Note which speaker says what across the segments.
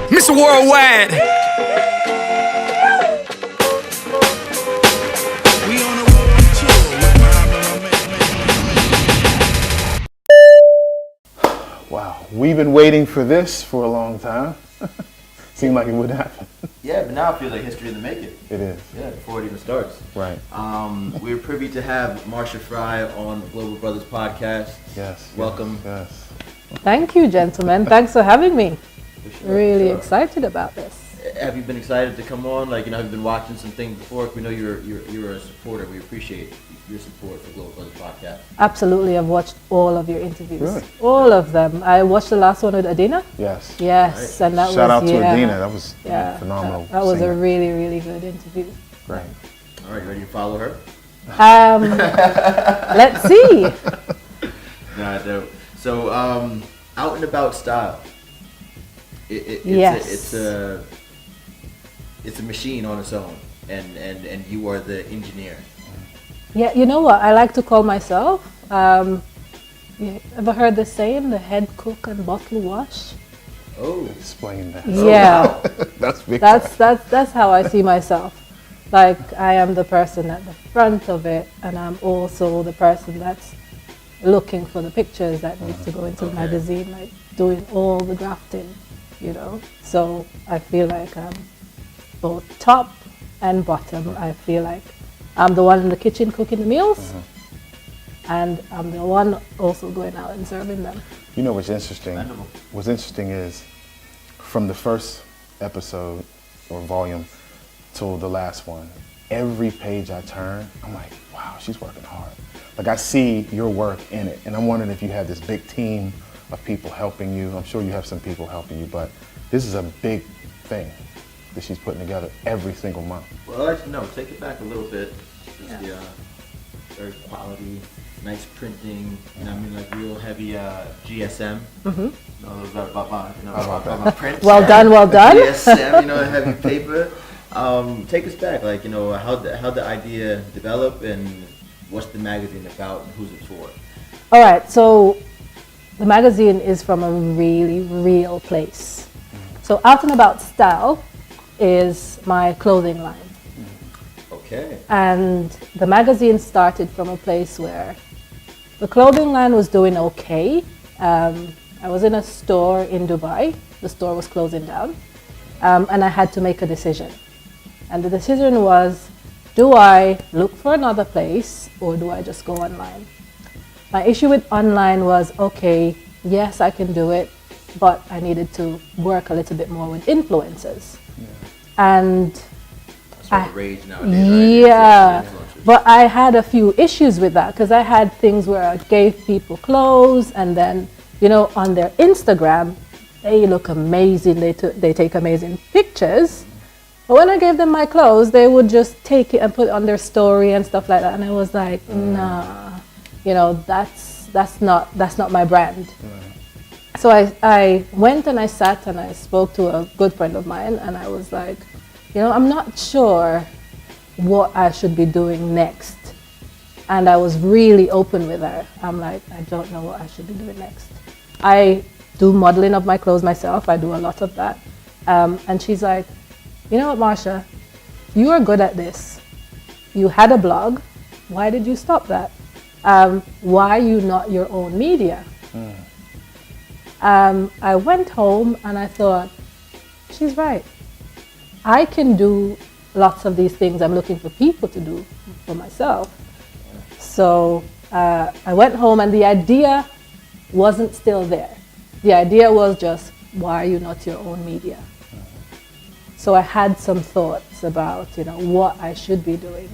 Speaker 1: Mr. Worldwide.
Speaker 2: We on a world tour with
Speaker 3: Wow, we've been waiting for this for a long time. Seemed like it would happen.
Speaker 4: Yeah, but now it feels like history in the making.
Speaker 3: It is.
Speaker 4: Yeah, before it even starts.
Speaker 3: Right.
Speaker 4: We're privy to have Marsha Fry on the Global Brothers podcast.
Speaker 3: Yes.
Speaker 4: Welcome.
Speaker 3: Yes.
Speaker 5: Thank you, gentlemen. Thanks for having me.
Speaker 4: For sure,
Speaker 5: Really
Speaker 4: sure.
Speaker 5: excited about this.
Speaker 4: Have you been excited to come on? Like, have you been watching some things before? We know you're a supporter. We appreciate your support for Global Brothers podcast.
Speaker 5: Absolutely, I've watched all of your interviews.
Speaker 3: Really?
Speaker 5: All of them. I watched the last one with Adina.
Speaker 3: Yes.
Speaker 5: Yes, and that
Speaker 3: Shout
Speaker 5: was
Speaker 3: out to Adina. That was phenomenal.
Speaker 5: That was a
Speaker 3: singer.
Speaker 5: really, really good interview.
Speaker 3: Great.
Speaker 4: All right, you ready to follow her?
Speaker 5: Let's see.
Speaker 4: Nah, dope. So, Out and About Style.
Speaker 5: Yes.
Speaker 4: It's a machine on its own, and you are the engineer.
Speaker 5: Yeah, you know what? I like to call myself. You ever heard the saying, the head cook and bottle wash?
Speaker 4: Oh,
Speaker 3: Explain that.
Speaker 5: Yeah.
Speaker 3: That's big.
Speaker 5: That's how I see myself. Like, I am the person at the front of it, and I'm also the person that's looking for the pictures that need to go into the magazine, like doing all the grafting, So I feel like I'm both top and bottom. I feel like I'm the one in the kitchen cooking the meals, and I'm the one also going out and serving them.
Speaker 3: You know what's interesting?
Speaker 4: Wonderful.
Speaker 3: What's interesting is from the first episode or volume till the last one, every page I turn, I'm like, wow, she's working hard. Like, I see your work in it, and I'm wondering if you have this big team of people helping you. I'm sure you have some people helping you, but this is a big thing that she's putting together every single month.
Speaker 4: well, actually, no. Take it back a little bit. Just the very quality, nice printing. Like real heavy GSM. About my print.
Speaker 5: Well done, well done.
Speaker 4: GSM, heavy paper. Take us back, like, how the idea developed and what's the magazine about and who's it for?
Speaker 5: All right, so the magazine is from a really real place. So Out and About Style is my clothing line.
Speaker 4: Okay.
Speaker 5: And the magazine started from a place where the clothing line was doing okay. I was in a store in Dubai. The store was closing down. And I had to make a decision. And the decision was, do I look for another place or do I just go online? My issue with online was, okay, yes, I can do it, but I needed to work a little bit more with influencers. And
Speaker 4: That's what the rage nowadays,
Speaker 5: yeah,
Speaker 4: right? Influencers.
Speaker 5: but I had a few issues with that because I had things where I gave people clothes and then, on their Instagram, they look amazing, they take amazing pictures. But when I gave them my clothes, they would just take it and put it on their story and stuff like that. And I was like, nah, that's not my brand. So I went and I sat and I spoke to a good friend of mine and I was like, I'm not sure what I should be doing next. And I was really open with her. I'm like, I don't know what I should be doing next. I do modeling of my clothes myself. I do a lot of that. And she's like, you know what, Marsha, you are good at this. You had a blog. Why did you stop that? Why are you not your own media? I went home and I thought, she's right. I can do lots of these things I'm looking for people to do for myself. So I went home and the idea wasn't still there. The idea was just, why are you not your own media? So I had some thoughts about, what I should be doing.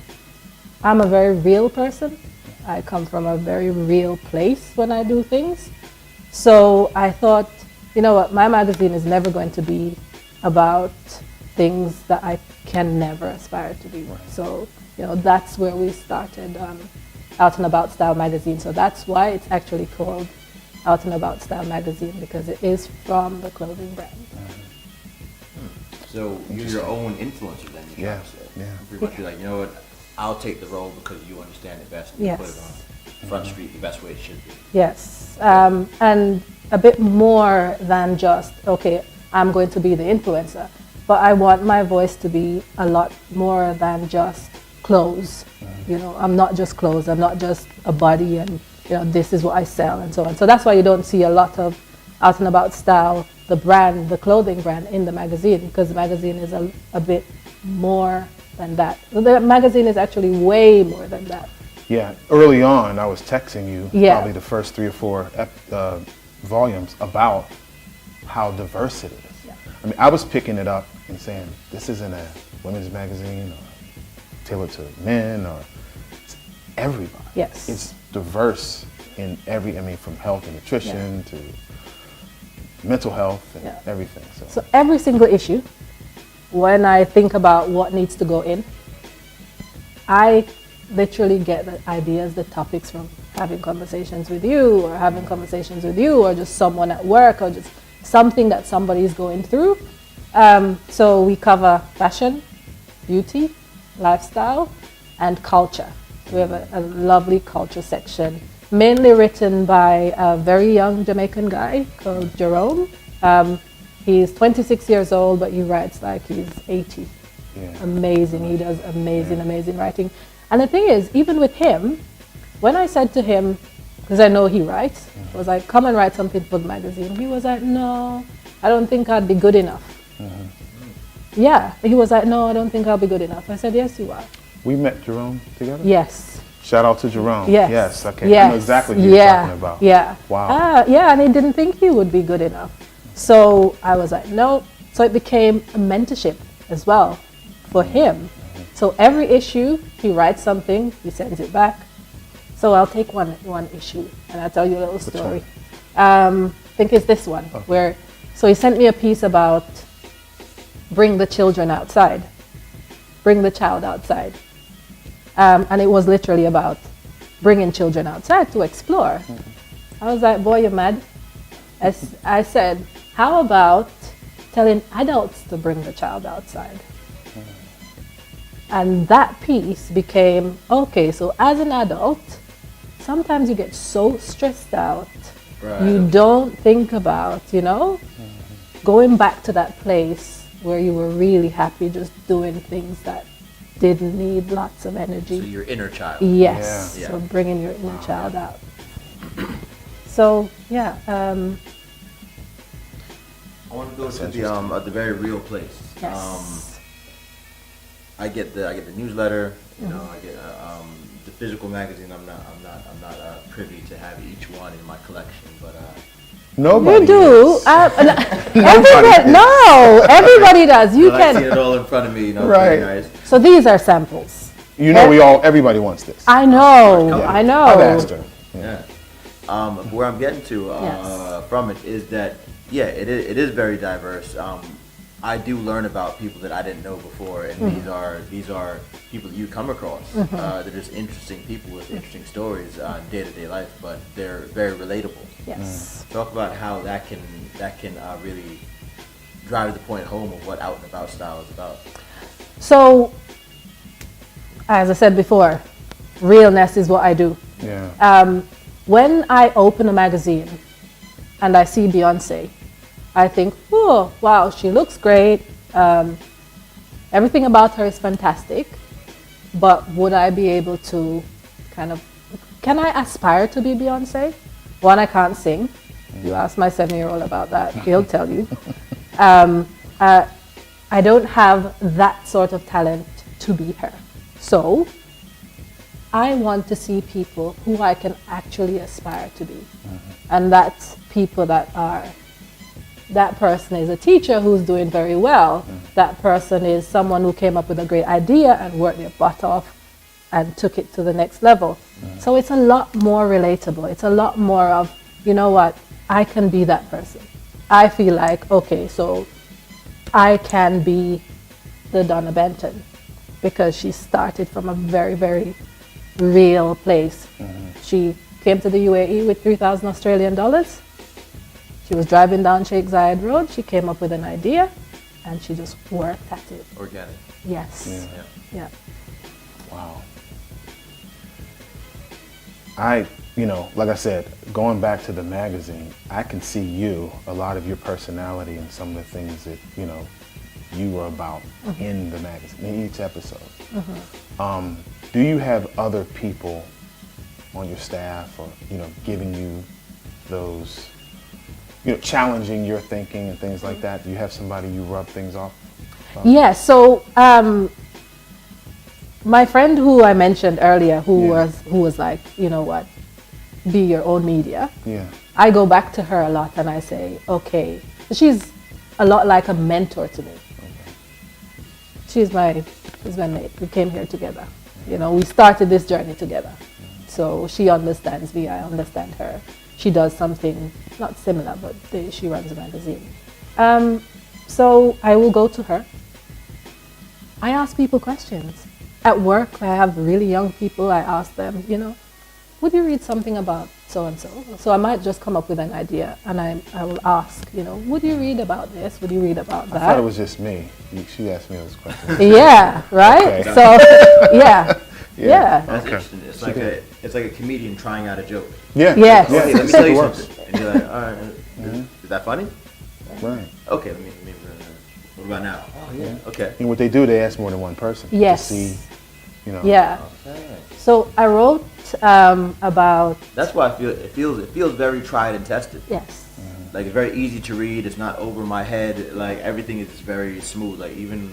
Speaker 5: I'm a very real person. I come from a very real place when I do things. So I thought, you know what, my magazine is never going to be about things that I can never aspire to be. So, that's where we started Out and About Style magazine. So that's why it's actually called Out and About Style magazine, because it is from the clothing brand.
Speaker 4: So you're your own influencer then, you
Speaker 3: Yeah,
Speaker 4: can say.
Speaker 3: yeah.
Speaker 4: Pretty much be like, you know what, I'll take the role because you understand it best and
Speaker 5: Yes.
Speaker 4: you put it on Front Street the best way it should be.
Speaker 5: Yes, and a bit more than just, okay, I'm going to be the influencer. But I want my voice to be a lot more than just clothes. You know, I'm not just clothes. I'm not just a body and, you know, this is what I sell and so on. So that's why you don't see a lot of Out and About Style, the brand, the clothing brand in the magazine, because the magazine is a bit more than that. The magazine is actually way more than that.
Speaker 3: Yeah, early on, I was texting you
Speaker 5: Yeah.
Speaker 3: probably the first 3 or 4 volumes about how diverse it is.
Speaker 5: Yeah.
Speaker 3: I mean, I was picking it up and saying, this isn't a women's magazine or tailored to men or it's everybody.
Speaker 5: Yes.
Speaker 3: It's diverse in every, I mean, from health and nutrition to mental health and
Speaker 5: Yeah.
Speaker 3: everything.
Speaker 5: So every single issue, when I think about what needs to go in, I literally get the ideas, the topics from having conversations with you or having conversations with you or just someone at work or just something that somebody is going through. So we cover fashion, beauty, lifestyle, and culture. We have a lovely culture section, mainly written by a very young Jamaican guy called Jerome. He's 26 years old, but he writes like he's 80.
Speaker 3: Yeah.
Speaker 5: Amazing. He does amazing writing. And the thing is, even with him, when I said to him, because I know he writes, I was like, come and write something for the magazine. He was like, no, I don't think I'd be good enough. Yeah, he was like, no, I don't think I'll be good enough. I said, yes, you are.
Speaker 3: We met Jerome together?
Speaker 5: Yes.
Speaker 3: Shout out to Jerome.
Speaker 5: Yes.
Speaker 3: Yes, okay.
Speaker 5: Yes.
Speaker 3: I know exactly what you're talking about.
Speaker 5: Yeah.
Speaker 3: Wow.
Speaker 5: Yeah, and he didn't think he would be good enough. So I was like, no. So it became a mentorship as well for him. So every issue, he writes something, he sends it back. So I'll take one issue and I'll tell you a little story. I think it's this one where, so he sent me a piece about bring the children outside, bring the child outside. And it was literally about bringing children outside to explore. I was like, boy, you're mad. I said, how about telling adults to bring the child outside? And that piece became, okay, so as an adult, sometimes you get so stressed out, you don't think about, you know, going back to that place where you were really happy just doing things that didn't need lots of energy.
Speaker 4: So your inner child.
Speaker 5: Yes,
Speaker 4: Yeah.
Speaker 5: so bringing your inner child out. So, yeah.
Speaker 4: I want to go to the very real place.
Speaker 5: Yes.
Speaker 4: I get the newsletter. You know, I get the physical magazine. I'm not privy to have each one in my collection, but
Speaker 3: Nobody
Speaker 5: You do.
Speaker 3: is.
Speaker 5: Everybody does. You
Speaker 4: I like seeing
Speaker 5: can.
Speaker 4: it all in front of me. You know,
Speaker 3: Right.
Speaker 4: very nice.
Speaker 5: So these are samples.
Speaker 3: You know, everybody wants this.
Speaker 5: I know.
Speaker 4: Yeah.
Speaker 5: I know.
Speaker 3: I've asked her.
Speaker 4: Yeah. Where I'm getting to
Speaker 5: Yes.
Speaker 4: from it is that it is very diverse. I do learn about people that I didn't know before, and these are people that you come across. They're just interesting people with interesting stories in day-to-day life, but they're very relatable.
Speaker 5: Yes.
Speaker 4: Talk about how that can really drive the point home of what Out and About style is about.
Speaker 5: So, as I said before, realness is what I do.
Speaker 3: Yeah.
Speaker 5: When I open a magazine and I see Beyonce, I think, oh, wow, she looks great. Everything about her is fantastic. But would I be able to can I aspire to be Beyonce? One, I can't sing. You ask my 7-year-old about that, he'll tell you. I don't have that sort of talent to be her. So, I want to see people who I can actually aspire to be. And that's people that person is a teacher who's doing very well. That person is someone who came up with a great idea and worked their butt off and took it to the next level. So it's a lot more relatable. It's a lot more of, you know what, I can be that person. I feel like, okay, so I can be the Donna Benton because she started from a very, very real place. She came to the UAE with 3,000 Australian dollars. She was driving down Sheikh Zayed Road. She came up with an idea and she just worked at it.
Speaker 4: Organic.
Speaker 5: Yes. Yeah.
Speaker 3: Wow. I you know, like I said, going back to the magazine, I can see you, a lot of your personality and some of the things that, you know, you were about in the magazine, in each episode. Do you have other people on your staff or, you know, giving you those, you know, challenging your thinking and things like that? Do you have somebody you rub things off?
Speaker 5: Yeah, so my friend who I mentioned earlier, who was like, you know what, be your own media.
Speaker 3: Yeah.
Speaker 5: I go back to her a lot and I say, okay, she's a lot like a mentor to me. She's my mate. We came here together. You know, we started this journey together. So she understands me, I understand her. She does something not similar, but she runs a magazine. So I will go to her. I ask people questions. At work, I have really young people. I ask them, you know, would you read something about so-and-so? So I might just come up with an idea and I will ask, you know, would you read about this? Would you read about that?
Speaker 3: I thought it was just me. She asked me those questions.
Speaker 5: Yeah, right?
Speaker 3: Okay.
Speaker 5: So, yeah. Yeah.
Speaker 4: That's interesting. It's like a comedian trying out a joke.
Speaker 3: Yeah.
Speaker 5: Yes.
Speaker 3: Yeah.
Speaker 4: Okay, let me tell you something. And you're like, all right, is that funny?
Speaker 3: Right.
Speaker 4: Okay, let me what about now? Oh yeah. Okay.
Speaker 3: And what they do, they ask more than one person.
Speaker 5: Yes.
Speaker 3: To see, you know.
Speaker 5: Yeah.
Speaker 4: Okay.
Speaker 5: So I wrote about,
Speaker 4: That's why it feels very tried and tested.
Speaker 5: yes.
Speaker 4: Like it's very easy to read. It's not over my head. Like everything is very smooth. Like even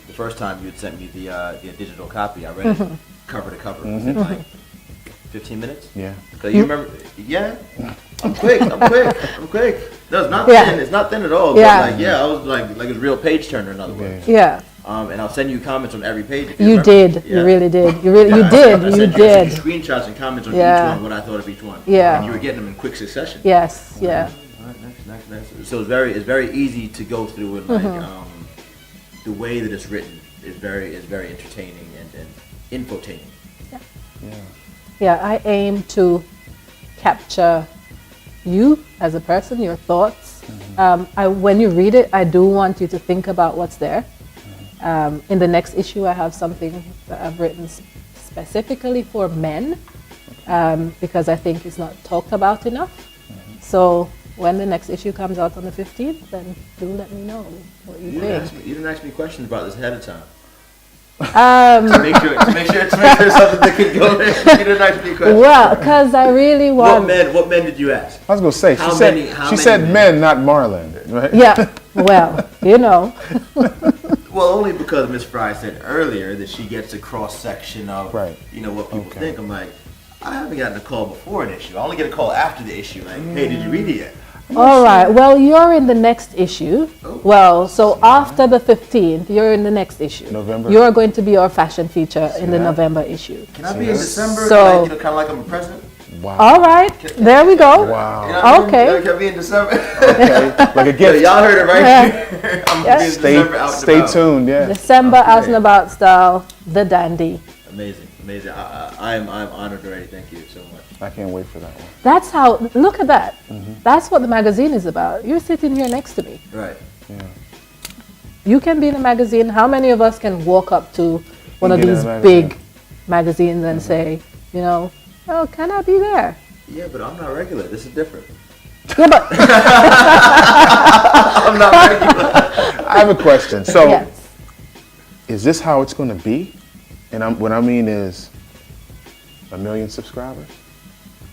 Speaker 4: the first time you had sent me the digital copy, I read it cover to cover. Was it like 15 minutes?
Speaker 3: Yeah.
Speaker 4: Cause you remember? Yeah. I'm quick. No, it's not
Speaker 5: Yeah.
Speaker 4: thin. It's not thin at all.
Speaker 5: Yeah.
Speaker 4: But like yeah, I was like a real page turner. In other words.
Speaker 5: Yeah.
Speaker 4: And I'll send you comments on every page. If
Speaker 5: You
Speaker 4: remember.
Speaker 5: did.
Speaker 4: Yeah.
Speaker 5: You really did. You
Speaker 4: I
Speaker 5: did.
Speaker 4: sent
Speaker 5: You did.
Speaker 4: screenshots and comments on
Speaker 5: Yeah.
Speaker 4: each one, what I thought of each one.
Speaker 5: Yeah.
Speaker 4: And you were getting them in quick succession.
Speaker 5: Yes. Yeah.
Speaker 4: All right, next. So it's very easy to go through and like the way that it's written is very entertaining and infotaining.
Speaker 3: Yeah.
Speaker 5: Yeah. I aim to capture you as a person, your thoughts. When you read it, I do want you to think about what's there. In the next issue, I have something that I've written specifically for men because I think it's not talked about enough. So when the next issue comes out on the 15th, then do let me know what you think.
Speaker 4: You didn't ask me questions about this ahead of time.
Speaker 5: Um,
Speaker 4: To make sure something that could go there. You didn't ask me questions.
Speaker 5: well, because I really want.
Speaker 4: What men did you ask?
Speaker 3: I was gonna say
Speaker 4: How
Speaker 3: she
Speaker 4: many
Speaker 3: said
Speaker 4: men?
Speaker 3: men, not Marlon, right?
Speaker 5: Yeah. Well, you know.
Speaker 4: Well, only because Miss Fry said earlier that she gets a cross section of
Speaker 3: Right.
Speaker 4: you know what people
Speaker 3: Okay.
Speaker 4: think. I'm like, I haven't gotten a call before an issue. I only get a call after the issue. Like, hey, did you read it yet?
Speaker 5: All right. Well, you're in the next issue.
Speaker 4: Oh.
Speaker 5: Well, so after the 15th, you're in the next issue.
Speaker 3: November.
Speaker 5: You are going to be our fashion feature in the November issue.
Speaker 4: Can I be in December?
Speaker 5: So-
Speaker 4: Like, kind of like I'm a president.
Speaker 3: Wow.
Speaker 5: All right. There we go.
Speaker 3: Wow.
Speaker 4: You know what I mean?
Speaker 5: Okay.
Speaker 4: Can I be in December?
Speaker 3: Okay. Like a
Speaker 4: Yeah,
Speaker 3: gift.
Speaker 4: y'all heard it right
Speaker 5: Yeah.
Speaker 4: here. I'm
Speaker 5: Yeah.
Speaker 4: gonna be in December out and
Speaker 3: Stay
Speaker 4: about.
Speaker 3: tuned. Yeah.
Speaker 5: December
Speaker 4: Okay.
Speaker 5: Out and About style, the dandy.
Speaker 4: Amazing. I'm honored already. Thank you so much.
Speaker 3: I can't wait for that one.
Speaker 5: That's how, look at that. That's what the magazine is about. You're sitting here next to me.
Speaker 4: Right.
Speaker 3: Yeah.
Speaker 5: You can be in a magazine. How many of us can walk up to one of
Speaker 3: Get in
Speaker 5: these
Speaker 3: a magazine.
Speaker 5: big magazines and say, you know, oh, can I be there?
Speaker 4: Yeah, but I'm not regular. This is different.
Speaker 5: Yeah, but
Speaker 4: I'm not regular.
Speaker 3: I have a question. So,
Speaker 5: yes.
Speaker 3: is this how it's going to be? And what I mean is, 1 million subscribers.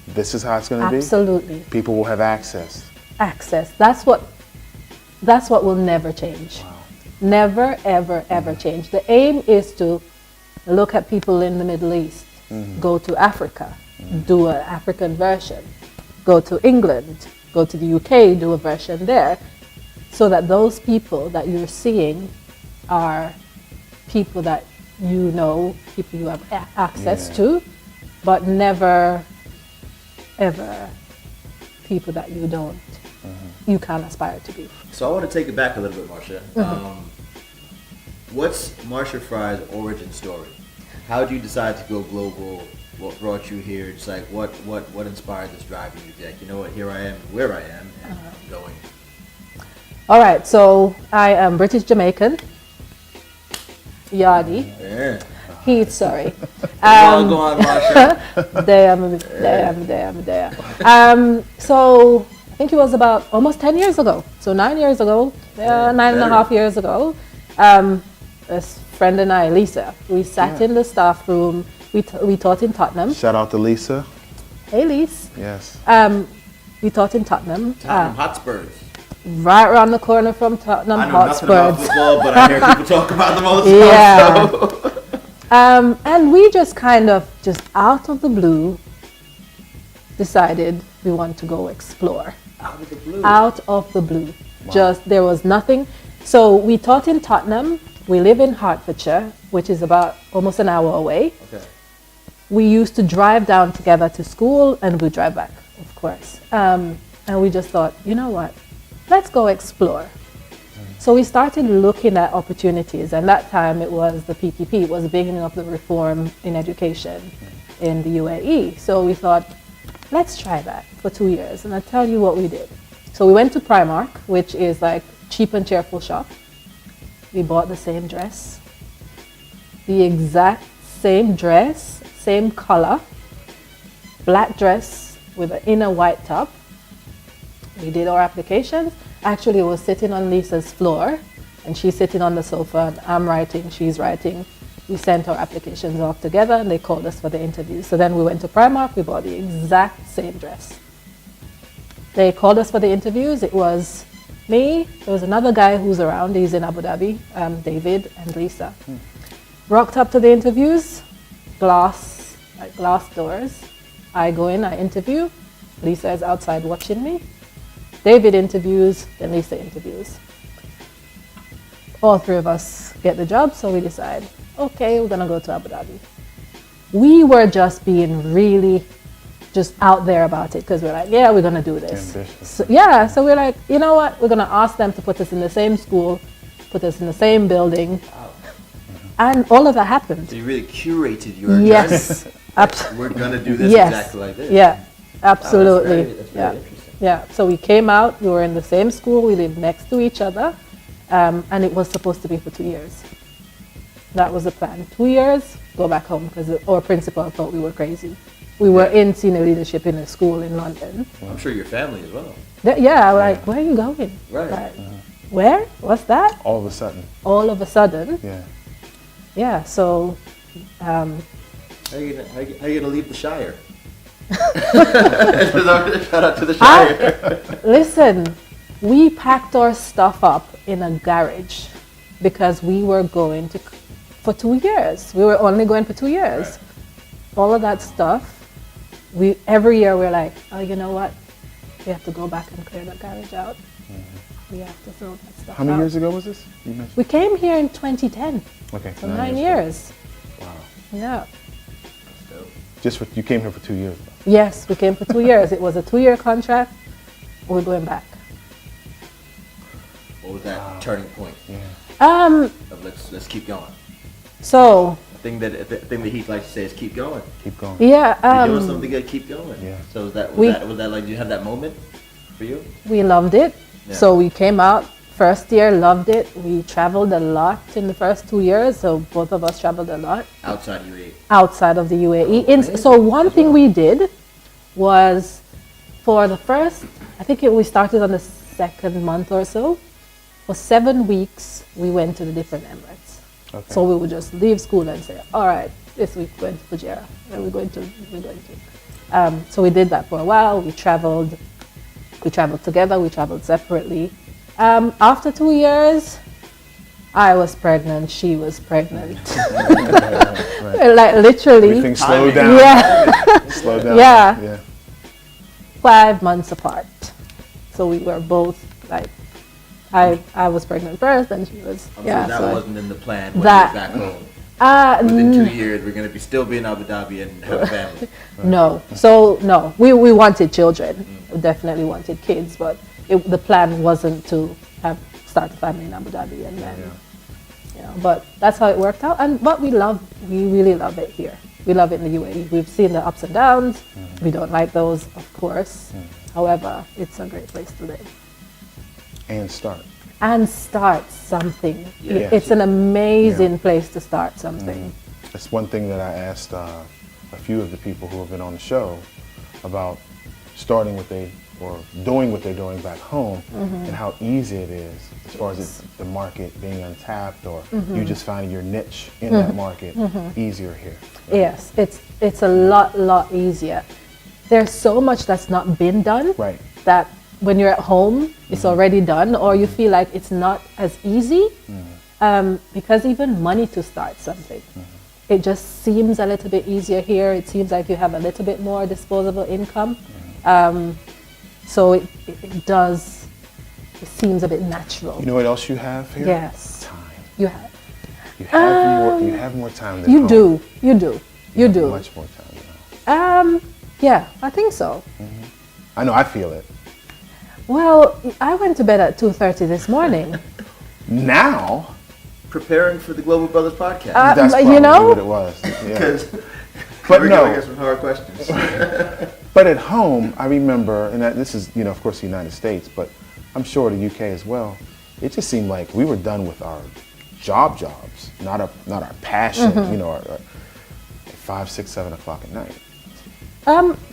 Speaker 3: This is how it's going to be.
Speaker 5: Absolutely.
Speaker 3: People will have access.
Speaker 5: Access. That's what will never change.
Speaker 3: Wow.
Speaker 5: Never, ever, ever change. The aim is to look at people in the Middle East, go to Africa, do an African version, go to England, go to the UK, do a version there, so that those people that you're seeing are people that you know, people you have access to, but never, ever people that you don't, you can't aspire to be.
Speaker 4: So I want to take it back a little bit, Marsha. What's Marsha Fry's origin story? How did you decide to go global? What brought you here? Just like what inspired this drive in you? Like, you know what? Here I am, where I am, and I'm going.
Speaker 5: All right, so I am British Jamaican, Yardi.
Speaker 4: Yeah.
Speaker 5: Heat, sorry.
Speaker 4: Go on, Marsha.
Speaker 5: So I think it was about almost 10 years ago. So 9 years ago, nine and a half years ago, this friend and I, Lisa, we sat in the staff room. We taught in Tottenham.
Speaker 3: Shout out to Lisa.
Speaker 5: Hey, Lisa.
Speaker 3: Yes.
Speaker 5: We taught in Tottenham.
Speaker 4: Tottenham Hotspurs.
Speaker 5: Right around the corner from Tottenham
Speaker 4: I know nothing about
Speaker 5: Hotspurs.
Speaker 4: football, but I hear people talk about them all the time.
Speaker 5: Yeah. And we just kind of, just out of the blue, decided we want to go explore.
Speaker 4: Out of the blue.
Speaker 5: Out of the blue.
Speaker 3: Wow.
Speaker 5: Just, there was nothing. So we taught in Tottenham. We live in Hertfordshire, which is about almost an hour away.
Speaker 4: Okay.
Speaker 5: We used to drive down together to school and we drive back, of course. And we just thought, you know what? Let's go explore. So we started looking at opportunities, and that time it was the PPP, it was the beginning of the reform in education in the UAE. So we thought, let's try that for 2 years, and I'll tell you what we did. So we went to Primark, which is like cheap and cheerful shop. We bought the same dress, the exact same dress, same color, black dress with an inner white top. We did our applications. Actually, it was sitting on Lisa's floor, and she's sitting on the sofa, and I'm writing, she's writing. We sent our applications off together, and they called us for the interview. So then we went to Primark, we bought the exact same dress. They called us for the interviews. It was me, there was another guy who's around, he's in Abu Dhabi, David and Lisa. Rocked up to the interviews, glass doors. I go in, I interview. Lisa is outside watching me. David interviews, then Lisa interviews. All three of us get the job, so we decide, okay, we're gonna go to Abu Dhabi. We were just being really just out there about it, because we're like, yeah, we're gonna do this.
Speaker 3: Ambitious.
Speaker 5: So we're like, you know what, we're gonna ask them to put us in the same school, put us in the same building, and all of that happened.
Speaker 4: So you really curated your
Speaker 5: Yes,
Speaker 4: journey. We're gonna do this
Speaker 5: yes,
Speaker 4: exactly like this.
Speaker 5: yeah, absolutely.
Speaker 4: That's very interesting.
Speaker 5: Yeah, so we came out, we were in the same school, we lived next to each other, and it was supposed to be for 2 years. That was the plan. 2 years, go back home, because our principal thought we were crazy. We were in senior leadership in a school in London.
Speaker 4: I'm sure your family as well.
Speaker 5: Yeah, we're like, where are you going?
Speaker 4: Right.
Speaker 5: Where? What's that?
Speaker 3: All of a sudden.
Speaker 5: All of a sudden.
Speaker 3: Yeah.
Speaker 5: Yeah, so...
Speaker 4: How are you gonna leave the Shire? Shout out to the Shire.
Speaker 5: Listen, we packed our stuff up in a garage because we were going to for 2 years. We were only going for 2 years.
Speaker 4: Right.
Speaker 5: All of that stuff, every year we're like, oh, you know what? We have to go back and clear the garage out. We have to throw that stuff out.
Speaker 3: How many years ago was this? You mentioned?
Speaker 5: We came here in 2010.
Speaker 3: Okay.
Speaker 5: So 9 years.
Speaker 3: Wow.
Speaker 5: Yeah.
Speaker 3: You came here for 2 years.
Speaker 5: Yes, we came for 2 years. It was a 2-year contract. We're going back.
Speaker 4: What was that turning point?
Speaker 3: Yeah.
Speaker 4: Of let's keep going.
Speaker 5: So
Speaker 4: The thing that he'd like to say is keep going.
Speaker 3: Keep going.
Speaker 5: yeah,
Speaker 4: You're doing something good, keep going.
Speaker 3: Yeah.
Speaker 4: So was that like, did you have that moment for you?
Speaker 5: we loved it.
Speaker 4: Yeah.
Speaker 5: So we came out first year, loved it. We traveled a lot in the first 2 years. So both of us traveled a lot
Speaker 4: Outside UAE.
Speaker 5: outside of the UAE.
Speaker 4: amazing.
Speaker 5: So one thing we did was for the first, I think we started on the second month or so. For 7 weeks, we went to the different Emirates.
Speaker 3: Okay.
Speaker 5: So we would just leave school and say, all right, this week we're going to Fujairah, and we're going to. So we did that for a while. We traveled together, we traveled separately. After 2 years, I was pregnant, she was pregnant.
Speaker 3: Right.
Speaker 5: Like literally.
Speaker 3: Everything slowed down.
Speaker 5: Yeah.
Speaker 3: Slowed down.
Speaker 5: Yeah. 5 months apart. So we were both like, I was pregnant first, and she was.
Speaker 4: I'm
Speaker 5: yeah.
Speaker 4: sure that
Speaker 5: So
Speaker 4: wasn't in the plan when
Speaker 5: that-
Speaker 4: you were back home. Within 2 years, we're going to still be in Abu Dhabi and have a family.
Speaker 5: No. So no, we wanted children. We definitely wanted kids, but the plan wasn't to start a family in Abu Dhabi and then, but that's how it worked out. But we really love it here. We love it in the UAE. We've seen the ups and downs. We don't like those, of course. However, it's a great place to live.
Speaker 3: And start
Speaker 5: Something.
Speaker 4: Yeah.
Speaker 5: It's an amazing place to start something.
Speaker 3: It's one thing that I asked a few of the people who have been on the show about starting or doing what they're doing back home, and how easy it is as far as the market being untapped, or you just finding your niche in that market easier here. Right?
Speaker 5: Yes, it's a lot easier. There's so much that's not been done,
Speaker 3: Right.
Speaker 5: that when you're at home, it's already done, or you feel like it's not as easy, because even money to start something, it just seems a little bit easier here. It seems like you have a little bit more disposable income. So it seems a bit natural.
Speaker 3: You know what else you have here?
Speaker 5: Yes.
Speaker 3: Time.
Speaker 5: You have.
Speaker 3: You have more time than
Speaker 5: You
Speaker 3: home.
Speaker 5: do. You do. You
Speaker 3: have
Speaker 5: do.
Speaker 3: Much more time than home.
Speaker 5: Yeah, I think so.
Speaker 3: I know, I feel it.
Speaker 5: Well, I went to bed at 2:30 this morning.
Speaker 3: Now,
Speaker 4: Preparing for the Global Brothers podcast.
Speaker 3: that's
Speaker 5: you
Speaker 3: probably
Speaker 5: know?
Speaker 3: what it was. Yeah.
Speaker 4: Because
Speaker 3: But
Speaker 4: we're
Speaker 3: no.
Speaker 4: going to get some hard questions.
Speaker 3: But at home, I remember, and this is, of course, the United States, but I'm sure the UK as well. It just seemed like we were done with our jobs, not our passion. Our 5, 6, 7 o'clock at night.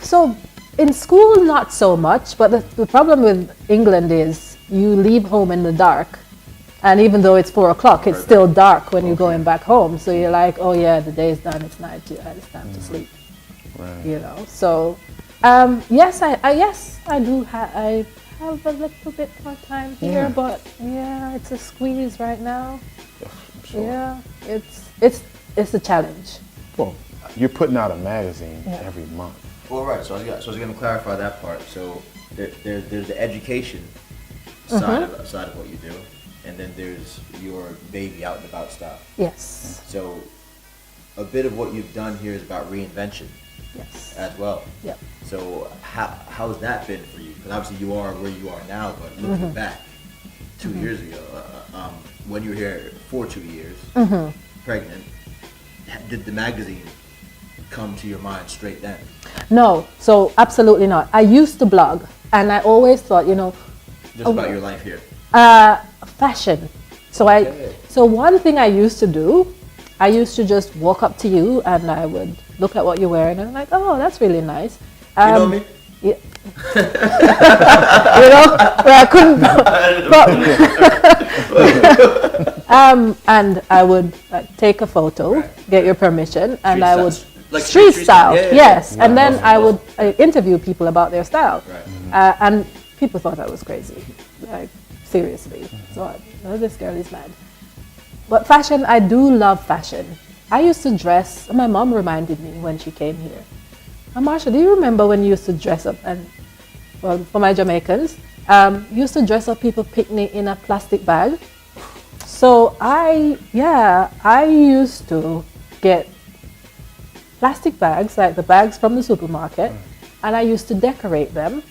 Speaker 5: So in school, not so much, but the problem with England is you leave home in the dark, and even though it's 4 o'clock, it's still dark when you're going back home. So you're like, oh yeah, the day's done, it's night, it's time to sleep.
Speaker 3: Right.
Speaker 5: So yes, I do I have a little bit more time here, but yeah, it's a squeeze right now.
Speaker 3: I'm sure.
Speaker 5: Yeah, it's a challenge.
Speaker 3: Well, you're putting out a magazine every month.
Speaker 4: Well, right. So I was going to clarify that part. So there's the education side of what you do, and then there's your baby out and about stuff.
Speaker 5: Yes.
Speaker 4: So a bit of what you've done here is about reinvention
Speaker 5: Yes.
Speaker 4: as well.
Speaker 5: Yep.
Speaker 4: So how's that been for you? Because obviously you are where you are now, but looking back 2 years ago, when you were here for 2 years, pregnant, did the magazine come to your mind straight then?
Speaker 5: No, so absolutely not. I used to blog, and I always thought,
Speaker 4: Just about your life here.
Speaker 5: fashion. So one thing I used to do, I used to just walk up to you and I would look at what you're wearing and I'm like, oh, that's really nice.
Speaker 4: You know me?
Speaker 5: Yeah. But I couldn't. And I would take a photo, get your permission, and I would
Speaker 4: Like
Speaker 5: street
Speaker 4: street
Speaker 5: style,
Speaker 4: style.
Speaker 5: yes.
Speaker 4: Yeah.
Speaker 5: And then I would interview people about their style,
Speaker 4: Right.
Speaker 5: and people thought I was crazy, like seriously. So this girl is mad. But fashion, I do love fashion. I used to dress. My mom reminded me when she came here. Marsha, do you remember when you used to dress up? And well, for my Jamaicans, used to dress up people picnic in a plastic bag. So I used to get plastic bags, like the bags from the supermarket, and I used to decorate them,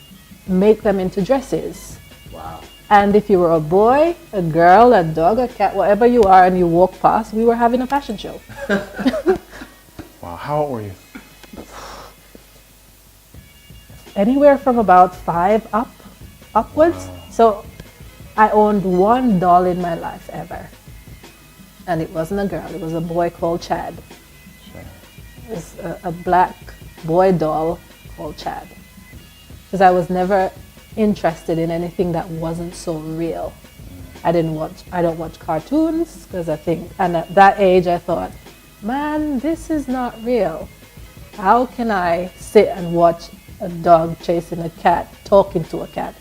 Speaker 5: make them into dresses.
Speaker 4: Wow.
Speaker 5: And if you were a boy, a girl, a dog, a cat, whatever you are, and you walk past, we were having a fashion show.
Speaker 3: Wow, how old were you?
Speaker 5: Anywhere from about 5 upwards.
Speaker 3: Wow.
Speaker 5: So I owned one doll in my life ever. And it wasn't a girl, it was a boy called Chad. It was a black boy doll called Chad. Because I was never interested in anything that wasn't so real. I don't watch cartoons because and at that age I thought, man, this is not real. How can I sit and watch a dog chasing a cat, talking to a cat?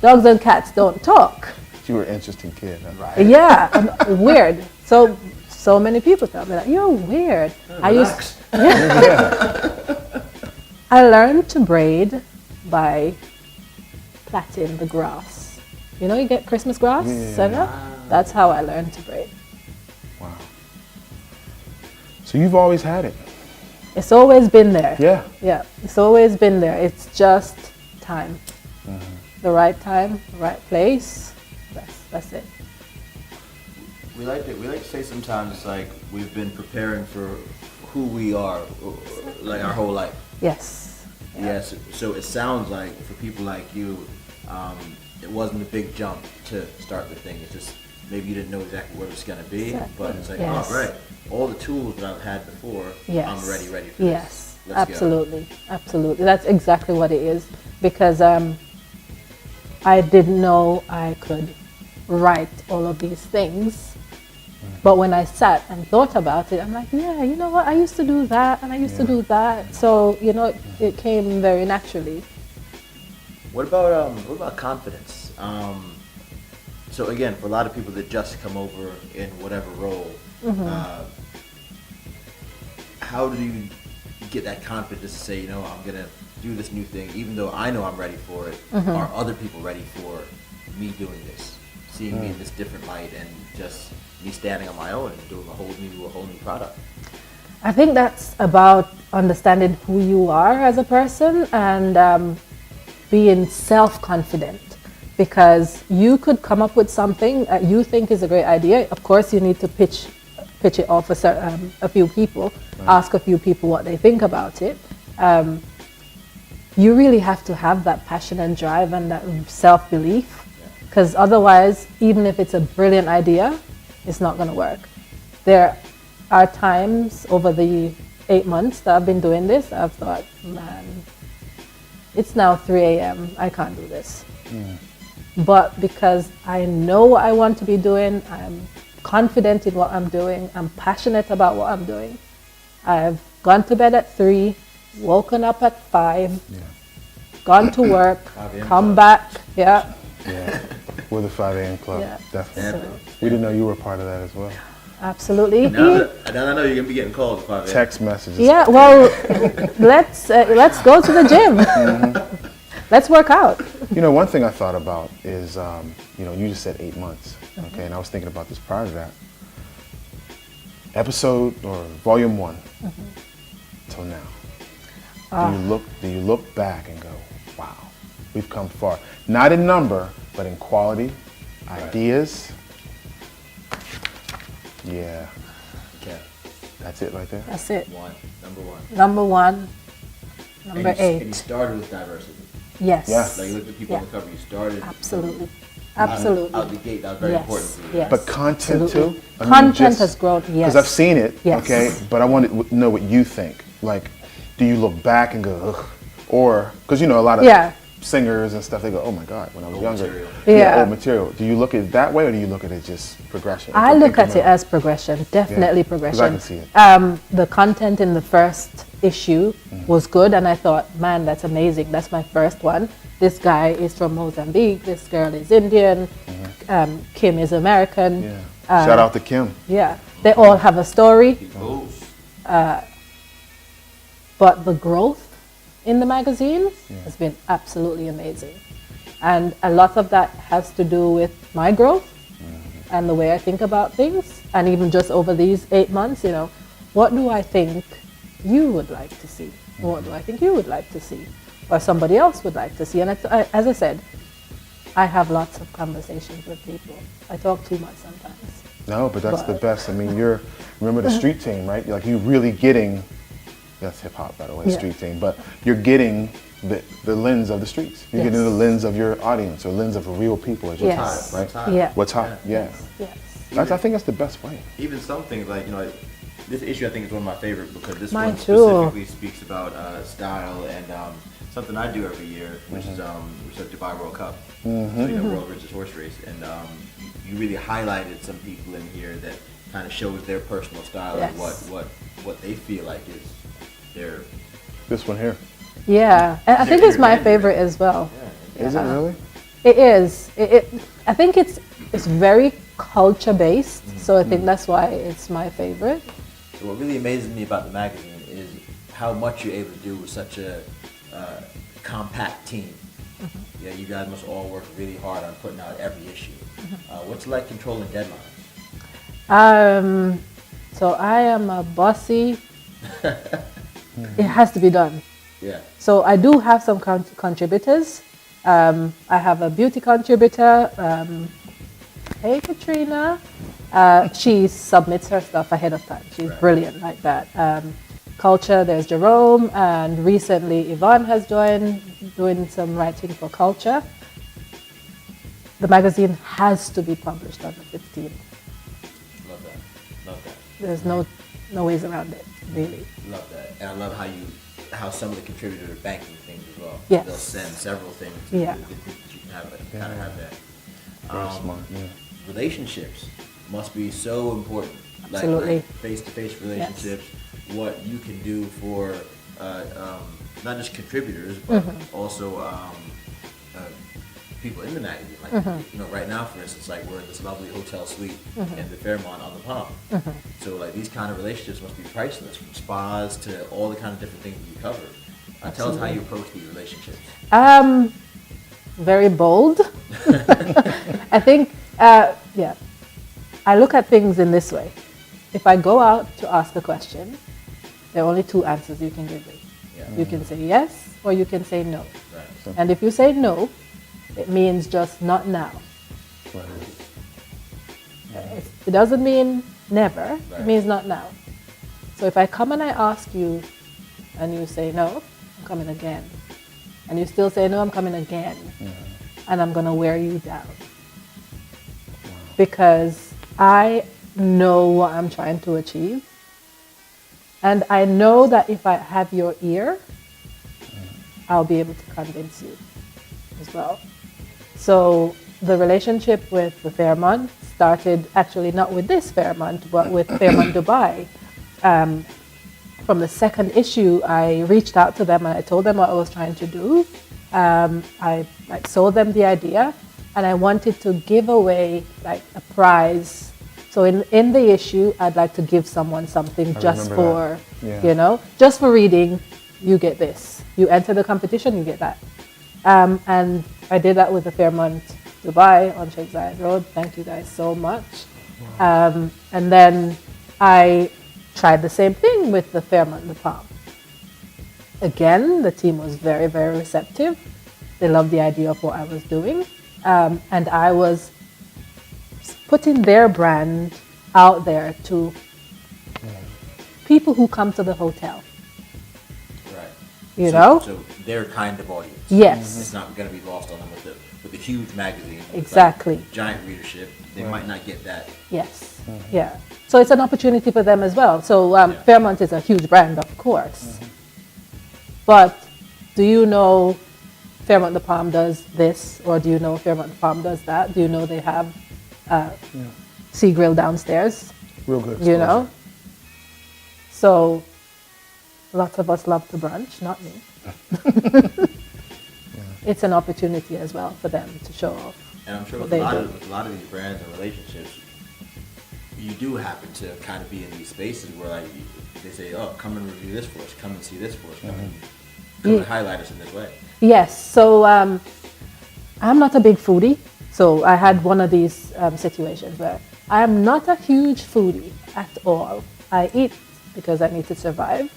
Speaker 5: Dogs and cats don't talk.
Speaker 3: You were an interesting kid, huh? Right.
Speaker 5: Yeah, I'm weird. So many people tell me that you're weird. I learned to braid by plaiting the grass. You get Christmas grass?
Speaker 3: Yeah.
Speaker 5: That's how I learned to braid.
Speaker 3: Wow. So you've always had it.
Speaker 5: It's always been there.
Speaker 3: Yeah.
Speaker 5: Yeah, it's always been there. It's just time. The right time, the right place. That's it.
Speaker 4: We like to say sometimes it's like we've been preparing for who we are, like our whole life.
Speaker 5: Yes.
Speaker 4: Yes. So it sounds like for people like you, it wasn't a big jump to start the thing. It's just maybe you didn't know exactly what it was going to be,
Speaker 5: Exactly.
Speaker 4: but it's like,
Speaker 5: Yes.
Speaker 4: oh, right, all the tools that I've had before,
Speaker 5: Yes.
Speaker 4: I'm ready for this.
Speaker 5: Yes,
Speaker 4: Let's go.
Speaker 5: absolutely, absolutely. That's exactly what it is, because I didn't know I could write all of these things, but when I sat and thought about it, I'm like, yeah, you know what? I used to do that, and I used to do that. So it came very naturally.
Speaker 4: What about confidence? So again, for a lot of people that just come over in whatever role, how do you get that confidence to say, I'm gonna do this new thing, even though I know I'm ready for it? Are other people ready for me doing this, seeing me in this different light, and just me standing on my own and doing a whole new product?
Speaker 5: I think that's about understanding who you are as a person and being self-confident, because you could come up with something you think is a great idea. Of course, you need to pitch it off a few people, ask a few people what they think about it. You really have to have that passion and drive and that self-belief, because otherwise, even if it's a brilliant idea, it's not going to work. There are times over the 8 months that I've been doing this, I've thought, man, it's now 3 a.m. I can't do this. But because I know what I want to be doing, I'm confident in what I'm doing, I'm passionate about what I'm doing. I've gone to bed at 3, woken up at 5, gone to work,
Speaker 4: 5 a.m.
Speaker 5: come
Speaker 4: club.
Speaker 5: back, yeah.
Speaker 3: Yeah, we're the 5 a.m. club,
Speaker 5: Yeah.
Speaker 3: definitely.
Speaker 5: So,
Speaker 3: We didn't know you were part of that as well.
Speaker 5: absolutely.
Speaker 4: Now I know you're gonna be getting calls at 5 a.m.
Speaker 3: Text messages.
Speaker 5: Yeah, well, let's go to the gym. Let's work out.
Speaker 3: One thing I thought about is, you just said 8 months, okay? And I was thinking about this prior to that. Episode or volume 1 till now. Do you look back and go, wow, we've come far? Not in number, but in quality, ideas. Yeah,
Speaker 4: Okay.
Speaker 3: that's it right there.
Speaker 5: That's it.
Speaker 4: Number one.
Speaker 5: Number 1, number
Speaker 4: And
Speaker 5: 8.
Speaker 4: you started with diversity.
Speaker 5: Yes.
Speaker 3: Yeah.
Speaker 4: Like you looked at people on the cover, you started
Speaker 5: Absolutely.
Speaker 4: Out
Speaker 5: Absolutely.
Speaker 4: the gate. That was very important for you.
Speaker 5: Yes.
Speaker 3: But content
Speaker 5: Absolutely.
Speaker 3: too? I mean,
Speaker 5: Content has grown, yes.
Speaker 3: Because I've seen it,
Speaker 5: Yes.
Speaker 3: okay? But I want to know what you think. Like, do you look back and go, ugh? Or, because a lot of
Speaker 5: Yeah.
Speaker 3: singers and stuff, they go, oh my God, when I was
Speaker 4: Old
Speaker 3: younger.
Speaker 4: material.
Speaker 5: Yeah.
Speaker 3: Old material. Do you look at it that way, or do you look at it just progression?
Speaker 5: I look at it
Speaker 3: incremental?
Speaker 5: as progression, definitely
Speaker 3: Yeah, 'cause
Speaker 5: progression.
Speaker 3: I can see it.
Speaker 5: The content in the first issue was good, and I thought, man, that's amazing. That's my first one. This guy is from Mozambique. This girl is Indian. Kim is American.
Speaker 3: Yeah. Shout out to Kim.
Speaker 5: Yeah, they all have a story,
Speaker 4: Goals.
Speaker 5: but the growth in the magazine has been absolutely amazing. And a lot of that has to do with my growth and the way I think about things. And even just over these 8 months, what do I think you would like to see? What do I think you would like to see? Or somebody else would like to see? And as I said, I have lots of conversations with people. I talk too much sometimes.
Speaker 3: No, but that's the
Speaker 5: But-
Speaker 3: best. I mean, remember the street team, right? Like, you're really getting, that's hip hop, by the way,
Speaker 5: Yeah.
Speaker 3: street team, but you're getting the lens of the streets. You're getting the
Speaker 5: Yes.
Speaker 3: lens of your audience, or lens of real people as your
Speaker 5: Yes.
Speaker 3: time, right?
Speaker 4: What's hot.
Speaker 5: Yeah.
Speaker 3: What's hot, yeah.
Speaker 5: Yes.
Speaker 3: I think that's the best way.
Speaker 4: Even some things like this issue I think is one of my favorites because this
Speaker 5: Mine
Speaker 4: one
Speaker 5: too.
Speaker 4: specifically speaks about style and something I do every year, which is the Dubai World Cup, so world richest horse race, and you really highlighted some people in here that kind of shows their personal style and
Speaker 5: Yes.
Speaker 4: what they feel like is their.
Speaker 3: This one here.
Speaker 5: Yeah, and I think
Speaker 4: They're
Speaker 5: it's my
Speaker 4: your
Speaker 5: favorite as well.
Speaker 3: Is it really?
Speaker 5: It is. I think it's very culture based, so I think that's why it's my favorite.
Speaker 4: So what really amazes me about the magazine is how much you're able to do with such a compact team. Yeah, you guys must all work really hard on putting out every issue. What's it like controlling deadlines?
Speaker 5: So I am a bossy. It has to be done.
Speaker 4: Yeah.
Speaker 5: So I do have some contributors. I have a beauty contributor. Hey, Katrina. She submits her stuff ahead of time. She's brilliant like that. Culture, there's Jerome, and recently Yvonne has joined doing some writing for Culture. the magazine has to be published on the 15th.
Speaker 4: Love that. Love that.
Speaker 5: There's no ways around it, really.
Speaker 4: Love that. And I love how some of the contributors are banking things as well.
Speaker 5: Yes.
Speaker 4: They'll send several things.
Speaker 5: Yeah.
Speaker 4: That you can have, kind of have that.
Speaker 3: Very smart, yeah.
Speaker 4: Relationships must be so important.
Speaker 5: Absolutely.
Speaker 4: Like face-to-face relationships, what you can do for not just contributors, but also people in the magazine. Like, right now, for instance, like we're in this lovely hotel suite in the Fairmont on the Palm. So like these kind of relationships must be priceless, from spas to all the kind of different things you cover. Tell us how you approach these relationships.
Speaker 5: Very bold. I think, I look at things in this way. If I go out to ask a question, there are only two answers you can give me.
Speaker 4: Yeah.
Speaker 5: You can say yes or you can say no.
Speaker 4: Right.
Speaker 5: And if you say no, it means just not now.
Speaker 3: Right.
Speaker 5: It doesn't mean never,
Speaker 4: Right.
Speaker 5: it means not now. So if I come and I ask you and you say no, I'm coming again. And you still say no, I'm coming again. And I'm going to wear you down. Because I know what I'm trying to achieve. And I know that if I have your ear, I'll be able to convince you as well. So the relationship with the Fairmont started actually not with this Fairmont, but with Fairmont Dubai. From the second issue, I reached out to them and I told them what I was trying to do. I sold them the idea, and I wanted to give away like a prize. So in the issue, I'd like to give someone something just for, just for reading, you get this. You enter the competition, you get that. And I did that with the Fairmont Dubai on Sheikh Zayed Road. Thank you guys so much. And then I tried the same thing with the Fairmont the Palm. Again, the team was very, very receptive. They loved the idea of what I was doing. And I was putting their brand out there to people who come to the hotel.
Speaker 4: Right. So their kind of audience.
Speaker 5: Yes.
Speaker 4: It's not going to be lost on them with a huge magazine.
Speaker 5: Exactly.
Speaker 4: Like giant readership. They might not get that.
Speaker 5: Yes. Yeah. So it's an opportunity for them as well. So Fairmont is a huge brand, of course. But do you know Fairmont the Palm does this, or do you know Fairmont the Palm does that? Do you know they have Sea Grill downstairs?
Speaker 3: Real good.
Speaker 5: You know? So lots of us love to brunch, not me. It's an opportunity as well for them to show off.
Speaker 4: And I'm sure
Speaker 5: what
Speaker 4: with
Speaker 5: they
Speaker 4: a
Speaker 5: do.
Speaker 4: lot of these brands and relationships, you do happen to kind of be in these spaces where like they say, oh, come and review this for us, come and see this for us, come and highlight us in this way.
Speaker 5: Yes, so I'm not a big foodie, so I had one of these situations where I am not a huge foodie at all. I eat because I need to survive.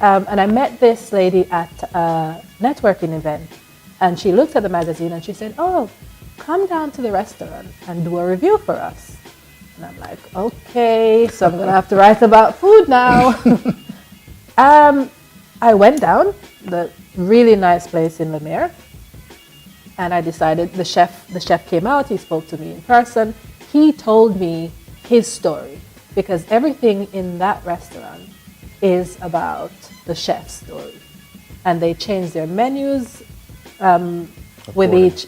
Speaker 5: And I met this lady at a networking event, and she looked at the magazine and she said, oh, come down to the restaurant and do a review for us. And I'm like, okay, so I'm going to have to write about food now. I went down, the really nice place in Lemire, and I decided the chef came out, he spoke to me in person. He told me his story, because everything in that restaurant is about the chef's story. And they change their menus with each,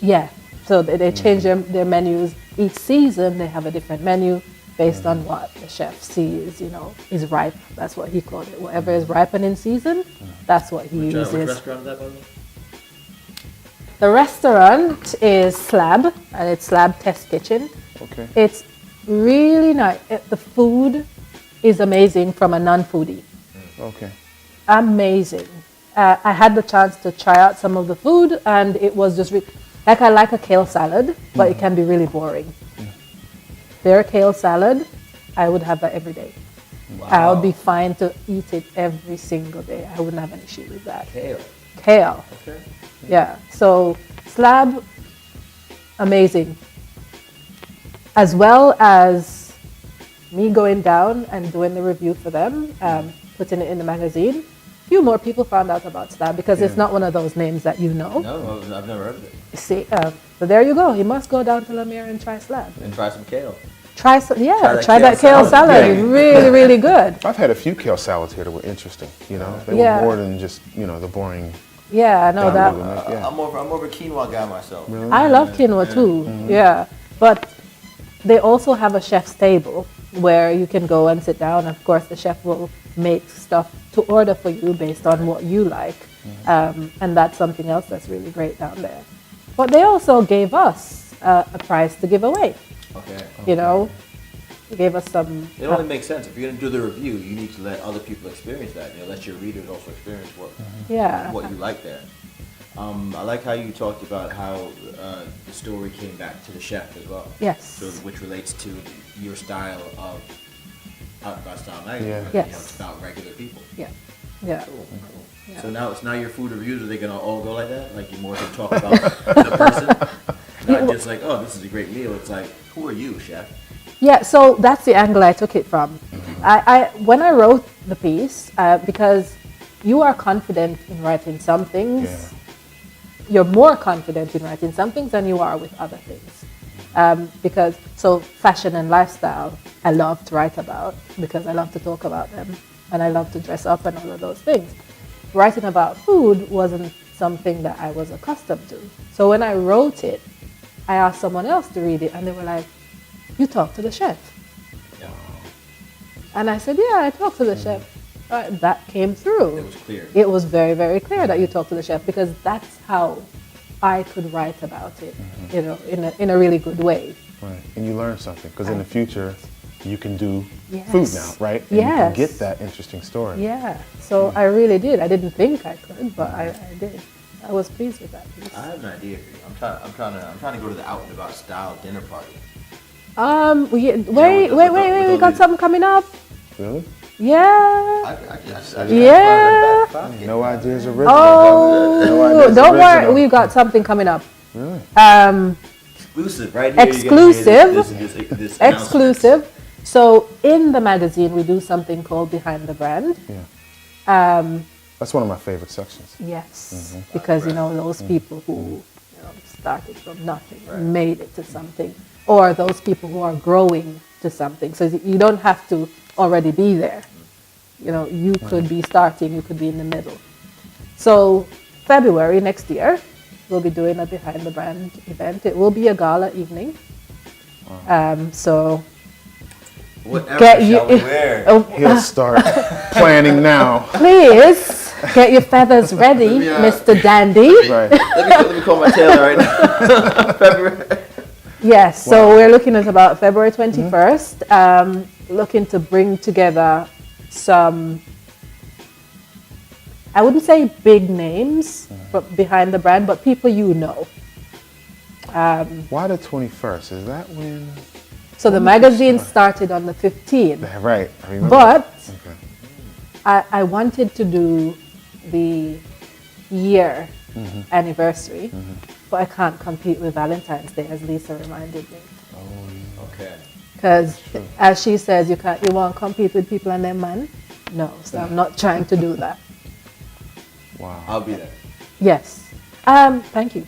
Speaker 5: so they change their menus each season. They have a different menu based on what the chef sees, is ripe. That's what he called it. Whatever is ripened in season, that's what he uses.
Speaker 4: Which restaurant is that, by the way?
Speaker 5: The restaurant is Slab, and it's Slab Test Kitchen.
Speaker 3: Okay.
Speaker 5: It's really nice. The food is amazing from a non-foodie.
Speaker 3: Okay.
Speaker 5: Amazing. I had the chance to try out some of the food, and it was just I like a kale salad, but it can be really boring. Their kale salad, I would have that every day.
Speaker 4: Wow.
Speaker 5: I would be fine to eat it every single day. I wouldn't have an issue with that.
Speaker 4: Kale. Okay.
Speaker 5: Yeah. So Slab, amazing. As well as me going down and doing the review for them, putting it in the magazine. few more people found out about Stab because it's not one of those names that you know.
Speaker 4: No, I've never heard of it.
Speaker 5: See, but there you go. You must go down to Lemire and try Slab.
Speaker 4: And try some kale.
Speaker 5: Try that kale salad.
Speaker 3: Yeah.
Speaker 5: Really, really good.
Speaker 3: I've had a few kale salads here that were interesting. You know, they
Speaker 5: Yeah.
Speaker 3: were more than just the boring.
Speaker 5: Yeah, I know that.
Speaker 3: Yeah.
Speaker 4: I'm more of a quinoa guy myself.
Speaker 3: Really?
Speaker 5: I love quinoa too. Yeah, but they also have a chef's table where you can go and sit down. Of course, the chef will make stuff to order for you based on what you like, and that's something else that's really great down there. But they also gave us a prize to give away.
Speaker 4: Okay.
Speaker 5: You know, they gave us some.
Speaker 4: It only makes sense. If you're going to do the review, you need to let other people experience that. Let your readers also experience what you like there. I like how you talked about how the story came back to the chef as well.
Speaker 5: Yes.
Speaker 4: So, which relates to your style of Out About Style magazine.
Speaker 3: Yeah.
Speaker 4: Right?
Speaker 5: Yes.
Speaker 4: It's about regular people.
Speaker 5: Yeah. Yeah.
Speaker 4: Cool.
Speaker 5: Yeah.
Speaker 4: So now your food reviews, are they going to all go like that? Like you more to talk about the person? Not just like, oh, this is a great meal. It's like, who are you, chef?
Speaker 5: Yeah, so that's the angle I took it from. When I wrote the piece, because you are confident in writing some things, you're more confident in writing some things than you are with other things. Because fashion and lifestyle, I love to write about because I love to talk about them and I love to dress up and all of those things. Writing about food wasn't something that I was accustomed to. So when I wrote it, I asked someone else to read it and they were like, you talked to the chef.
Speaker 4: Yeah.
Speaker 5: And I said, yeah, I talked to the chef. That came through.
Speaker 4: It was clear.
Speaker 5: It was very, very clear that you talked to the chef because that's how I could write about it, in a really good way.
Speaker 3: Right, and you learn something because in the future you can do
Speaker 5: Yes.
Speaker 3: food now, right? And you can get that interesting story.
Speaker 5: Yeah, so I really did. I didn't think I could, but I did. I was pleased with that piece.
Speaker 4: I have an idea for you. I'm trying to go to the Out and About Style dinner party.
Speaker 5: Wait, we got something coming up.
Speaker 3: Really?
Speaker 5: Yeah.
Speaker 4: I
Speaker 5: Yeah.
Speaker 3: No ideas original.
Speaker 5: Oh,
Speaker 3: No ideas
Speaker 5: don't worry,
Speaker 3: original.
Speaker 5: we've got something coming up.
Speaker 3: Really?
Speaker 4: Exclusive, right here.
Speaker 5: Exclusive.
Speaker 4: This
Speaker 5: Exclusive. So in the magazine, we do something called Behind the Brand.
Speaker 3: Yeah. That's one of my favorite sections.
Speaker 5: Yes, because those people who started from nothing and made it to something, or those people who are growing to something. So you don't have to already be there. You could be starting, you could be in the middle. So February next year, we'll be doing a Behind the Brand event. It will be a gala evening. So
Speaker 4: Whatever
Speaker 5: get
Speaker 4: shall we wear?
Speaker 3: He'll start planning now.
Speaker 5: Please get your feathers ready, Mr. Dandy.
Speaker 3: Right.
Speaker 4: Let me call my tailor right now. February.
Speaker 5: Yes, so we're looking at about February 21st, looking to bring together some, I wouldn't say big names but behind the brand, but people you know.
Speaker 3: Why the 21st? Is that when?
Speaker 5: So the magazine started on the 15th,
Speaker 3: Right. I remember.
Speaker 5: but
Speaker 3: Okay.
Speaker 5: I wanted to do the year anniversary, but I can't compete with Valentine's Day, as Lisa reminded me.
Speaker 4: Okay.
Speaker 5: Because as she says, you won't compete with people and their man. No, so I'm not trying to do that.
Speaker 3: Wow.
Speaker 4: I'll be there.
Speaker 5: Yes. Thank you.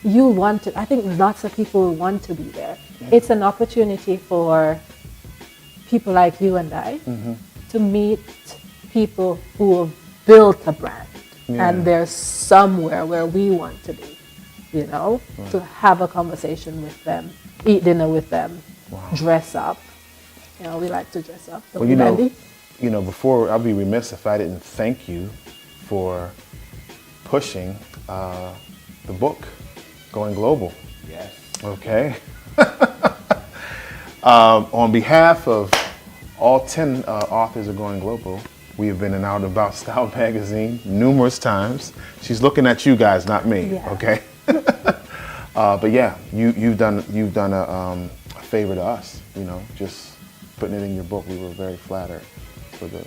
Speaker 5: I think lots of people will want to be there. It's an opportunity for people like you and I to meet people who have built a brand and they're somewhere where we want to be, to have a conversation with them, eat dinner with them, dress up. We like to dress up. Don't we, Randy?
Speaker 3: Before, I'd be remiss if I didn't thank you for pushing the book, Going Global.
Speaker 4: Yes.
Speaker 3: Okay. On behalf of all 10 authors of Going Global, we have been in Out About Style magazine numerous times. She's looking at you guys, not me.
Speaker 5: Yeah.
Speaker 3: Okay. But yeah, you've done a favor to us. Just putting it in your book. We were very flattered for the.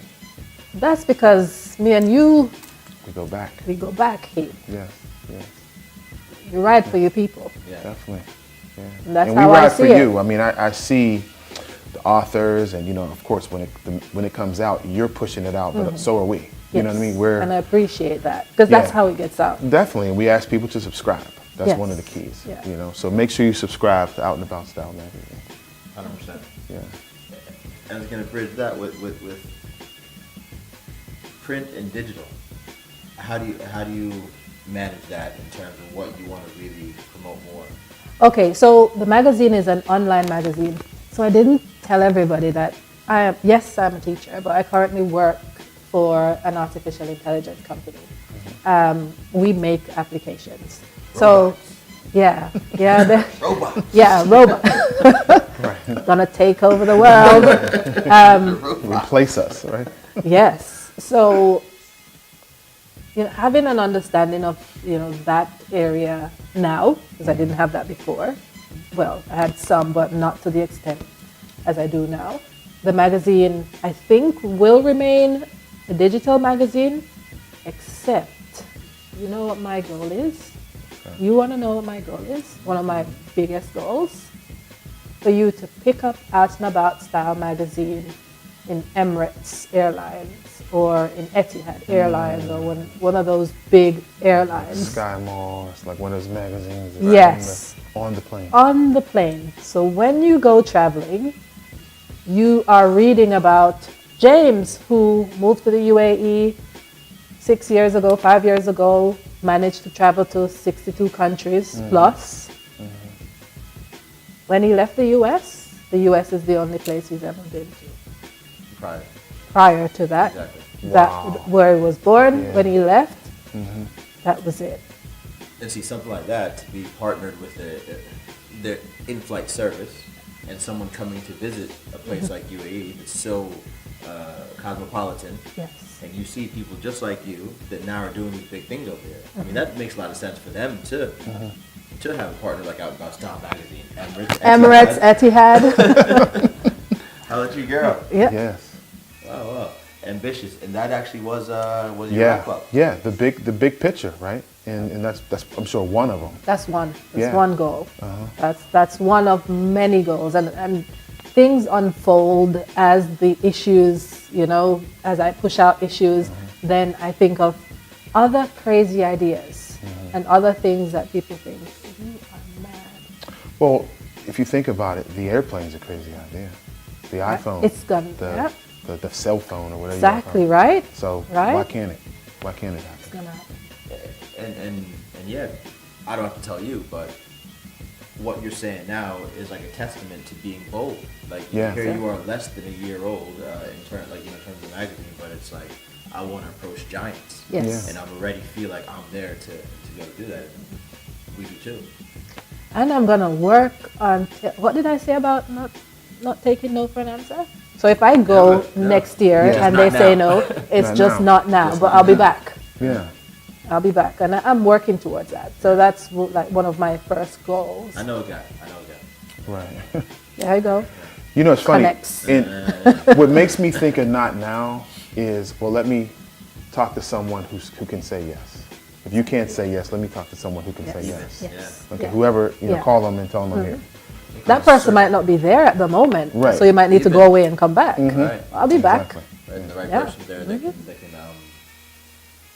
Speaker 5: That's because me and you,
Speaker 3: We go back.
Speaker 5: Heath.
Speaker 3: Yes.
Speaker 5: You ride for your people.
Speaker 4: Yeah.
Speaker 3: Definitely. Yeah.
Speaker 5: And that's
Speaker 3: and
Speaker 5: how
Speaker 3: we ride
Speaker 5: I
Speaker 3: for
Speaker 5: see it.
Speaker 3: you. I mean, I see the authors, and of course, when it comes out, you're pushing it out, but so are we. You know what I mean? We're
Speaker 5: and I appreciate that because that's
Speaker 3: Yeah.
Speaker 5: how it gets out.
Speaker 3: definitely, and we ask people to subscribe. That's
Speaker 5: Yes.
Speaker 3: one of the keys.
Speaker 5: Yeah.
Speaker 3: You know, so make sure you subscribe to Out and About Style magazine.
Speaker 4: 100%.
Speaker 3: Yeah.
Speaker 4: I was gonna bridge that with print and digital. How do you manage that in terms of what you want to really promote more?
Speaker 5: Okay, so the magazine is an online magazine. So I didn't tell everybody that I'm a teacher, but I currently work for an artificial intelligence company. We make applications. So, yeah,
Speaker 4: Robot.
Speaker 5: yeah, robot. Gonna take over the world.
Speaker 3: Replace us, right?
Speaker 5: Yes. So, having an understanding of, that area now, because I didn't have that before. Well, I had some, but not to the extent as I do now. The magazine, I think, will remain a digital magazine, except, you know what my goal is? You want to know what my goal is? One of my biggest goals? For you to pick up Out and About Style magazine in Emirates Airlines or in Etihad Airlines or one of those big airlines.
Speaker 3: Sky Mall, it's like one of those magazines.
Speaker 5: Yes.
Speaker 3: On the plane.
Speaker 5: On the plane. So when you go traveling, you are reading about James, who moved to the UAE 6 years ago, 5 years ago, managed to travel to 62 countries plus. When he left the US is the only place he's ever been to. Prior to that,
Speaker 4: Exactly.
Speaker 5: where he was born,
Speaker 3: Yeah.
Speaker 5: when he left, that was it.
Speaker 4: And see, something like that, to be partnered with the in-flight service and someone coming to visit a place like UAE that's so cosmopolitan,
Speaker 5: Yes.
Speaker 4: and you see people just like you that now are doing these big things over there. I mean, that makes a lot of sense for them to have a partner like Out and About Style magazine.
Speaker 5: Emirates, Etihad.
Speaker 4: How about you, girl?
Speaker 5: Yeah.
Speaker 3: Yes.
Speaker 4: Wow. Ambitious, and that actually was your
Speaker 3: Yeah.
Speaker 4: wrap up.
Speaker 3: Yeah. The big picture, right? And that's I'm sure one of them.
Speaker 5: That's one. That's
Speaker 3: Yeah.
Speaker 5: one goal. That's one of many goals, and things unfold as the issues. As I push out issues, then I think of other crazy ideas and other things that people think you are mad.
Speaker 3: Well, if you think about it, the airplane's a crazy idea. The iPhone.
Speaker 5: It's gonna- yeah.
Speaker 3: the cell phone or whatever.
Speaker 5: Exactly right.
Speaker 3: So
Speaker 5: Right?
Speaker 3: why can't it? Why can't it happen?
Speaker 5: It's gonna happen.
Speaker 4: And yeah, I don't have to tell you, but what you're saying now is like a testament to being bold. Like
Speaker 3: Yeah.
Speaker 4: here you are, less than a year old in terms of the magazine, but it's like I want to approach giants.
Speaker 5: Yes.
Speaker 3: Yeah.
Speaker 4: And I already feel like I'm there to be able to do that. We do too.
Speaker 5: And I'm gonna work on. What did I say about not taking no for an answer? So if I go
Speaker 4: Yeah.
Speaker 5: next year
Speaker 3: Yeah.
Speaker 5: and
Speaker 4: Just
Speaker 5: they
Speaker 4: not
Speaker 5: say
Speaker 4: now.
Speaker 5: no, it's
Speaker 3: Not
Speaker 5: just
Speaker 3: now.
Speaker 5: not now.
Speaker 4: Just
Speaker 5: But
Speaker 4: not
Speaker 5: I'll be
Speaker 4: now.
Speaker 5: back.
Speaker 3: Yeah.
Speaker 5: I'll be back, and I'm working towards that. So that's like one of my first goals.
Speaker 4: I know a guy.
Speaker 3: Right.
Speaker 5: There you go.
Speaker 3: You know, it's funny.
Speaker 5: Connects.
Speaker 3: And what makes me think of not now is, well, let me talk to someone who can say yes. If you can't say yes, let me talk to someone who can say yes.
Speaker 5: Yes.
Speaker 3: Okay,
Speaker 5: Yeah.
Speaker 3: whoever,
Speaker 5: Yeah.
Speaker 3: call them and tell them I'm here.
Speaker 5: That person might not be there at the moment,
Speaker 3: Right.
Speaker 5: so you might need to go away and come back.
Speaker 4: Right.
Speaker 5: I'll be back.
Speaker 3: Exactly.
Speaker 4: Right, the right
Speaker 5: Yeah.
Speaker 4: person there that can